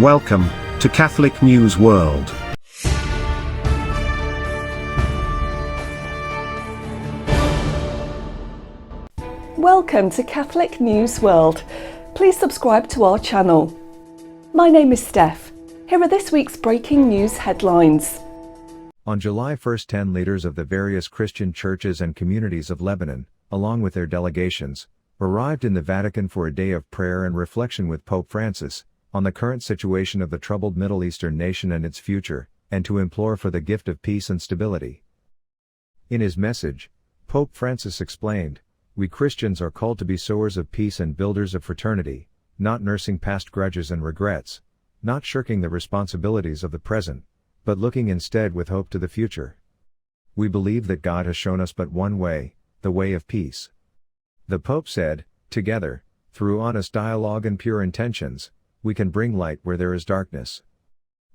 Welcome to Catholic News World. Welcome to Catholic News World. Please subscribe to our channel. My name is Steph. Here are this week's breaking news headlines. On July 1st, 10 leaders of the various Christian churches and communities of Lebanon, along with their delegations, arrived in the Vatican for a day of prayer and reflection with Pope Francis on the current situation of the troubled Middle Eastern nation and its future, and to implore for the gift of peace and stability. In his message, Pope Francis explained, "We Christians are called to be sowers of peace and builders of fraternity, not nursing past grudges and regrets, not shirking the responsibilities of the present, but looking instead with hope to the future. We believe that God has shown us but one way, the way of peace." The Pope said, "Together, through honest dialogue and pure intentions, we can bring light where there is darkness.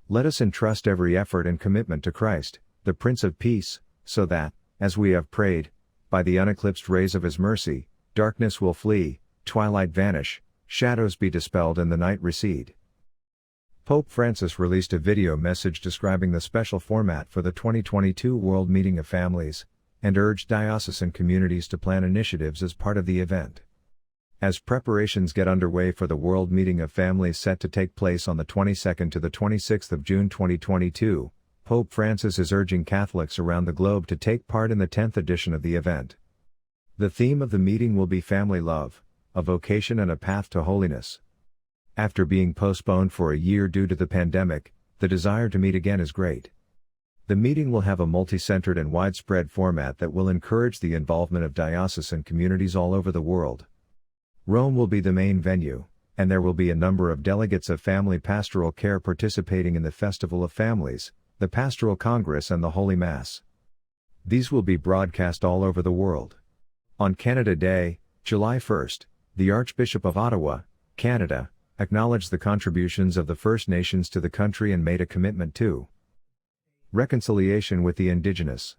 Let us entrust every effort and commitment to Christ, the Prince of Peace, so that, as we have prayed, by the uneclipsed rays of His mercy, darkness will flee, twilight vanish, shadows be dispelled and the night recede." Pope Francis released a video message describing the special format for the 2022 World Meeting of Families, and urged diocesan communities to plan initiatives as part of the event. As preparations get underway for the World Meeting of Families set to take place on the 22nd to the 26th of June 2022, Pope Francis is urging Catholics around the globe to take part in the 10th edition of the event. The theme of the meeting will be Family Love, a Vocation and a Path to Holiness. After being postponed for a year due to the pandemic, the desire to meet again is great. The meeting will have a multi-centered and widespread format that will encourage the involvement of diocesan communities all over the world. Rome will be the main venue, and there will be a number of delegates of family pastoral care participating in the Festival of Families, the Pastoral Congress and the Holy Mass. These will be broadcast all over the world. On Canada Day, July 1st, the Archbishop of Ottawa, Canada, acknowledged the contributions of the First Nations to the country and made a commitment to reconciliation with the Indigenous.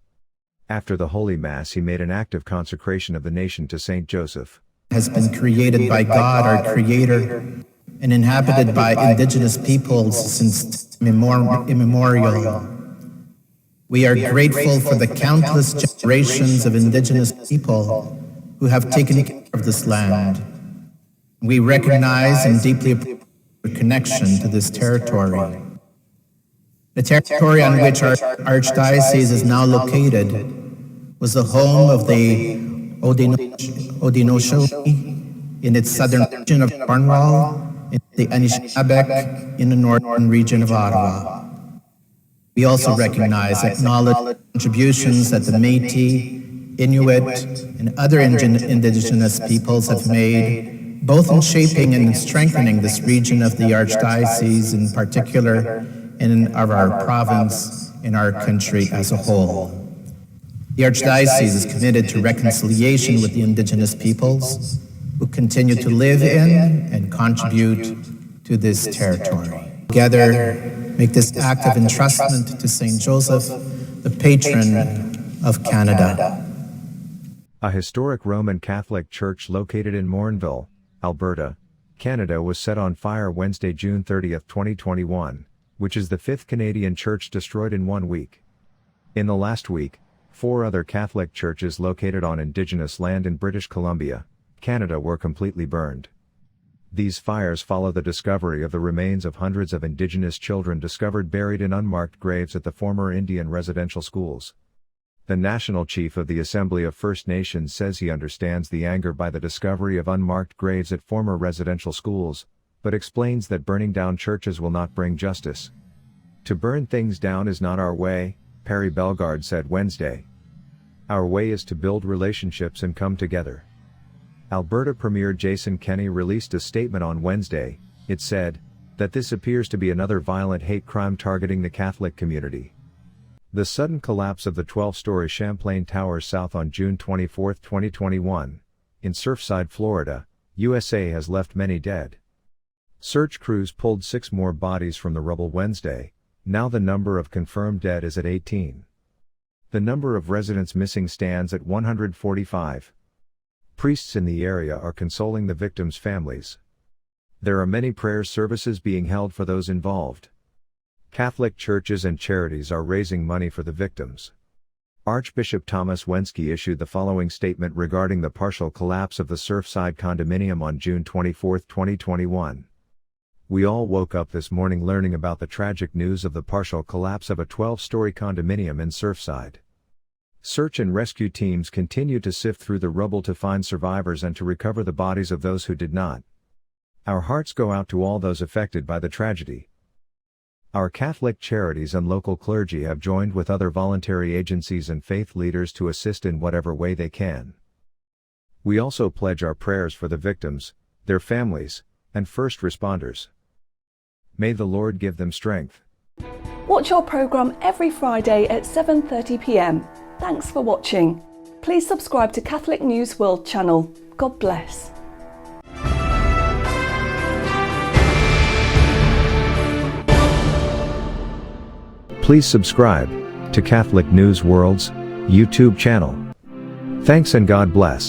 After the Holy Mass, he made an act of consecration of the nation to Saint Joseph. Has been created by God, our Creator, and inhabited by indigenous peoples since immemorial. We are grateful for the countless generations of indigenous people who have taken care of this land. We recognize and deeply appreciate our connection to this territory. The territory on which our archdiocese is now located was the home of the Haudenosaunee in its southern region of Cornwall, and the Anishinaabe in the northern region of Ottawa. We also recognize and acknowledge contributions that the Métis, Inuit, and other indigenous peoples have made, both in shaping and strengthening this region of the Archdiocese in particular, and of our province and our country as a whole. The Archdiocese is committed to reconciliation with the indigenous peoples who continue to live in and contribute to this territory. Together, make this act of entrustment to Saint Joseph, the patron of Canada. A historic Roman Catholic church located in Morinville, Alberta, Canada was set on fire Wednesday, June 30, 2021, which is the fifth Canadian church destroyed in 1 week. In the last week, 4 other Catholic churches located on Indigenous land in British Columbia, Canada were completely burned. These fires follow the discovery of the remains of hundreds of Indigenous children discovered buried in unmarked graves at the former Indian residential schools. The National Chief of the Assembly of First Nations says he understands the anger by the discovery of unmarked graves at former residential schools, but explains that burning down churches will not bring justice. "To burn things down is not our way," Perry Bellegarde said Wednesday. "Our way is to build relationships and come together." Alberta Premier Jason Kenney released a statement on Wednesday. It said that this appears to be another violent hate crime targeting the Catholic community. The sudden collapse of the 12-story Champlain Towers South on June 24, 2021, in Surfside, Florida, USA has left many dead. Search crews pulled 6 more bodies from the rubble Wednesday. Now the number of confirmed dead is at 18. The number of residents missing stands at 145. Priests in the area are consoling the victims' families. There are many prayer services being held for those involved. Catholic churches and charities are raising money for the victims. Archbishop Thomas Wensky issued the following statement regarding the partial collapse of the Surfside condominium on June 24, 2021. We all woke up this morning learning about the tragic news of the partial collapse of a 12-story condominium in Surfside. Search and rescue teams continue to sift through the rubble to find survivors and to recover the bodies of those who did not. Our hearts go out to all those affected by the tragedy. Our Catholic charities and local clergy have joined with other voluntary agencies and faith leaders to assist in whatever way they can. We also pledge our prayers for the victims, their families, and first responders. May the Lord give them strength. Watch our programme every Friday at 7:30 p.m. Thanks for watching. Please subscribe to Catholic News World channel. God bless. Please subscribe to Catholic News World's YouTube channel. Thanks and God bless.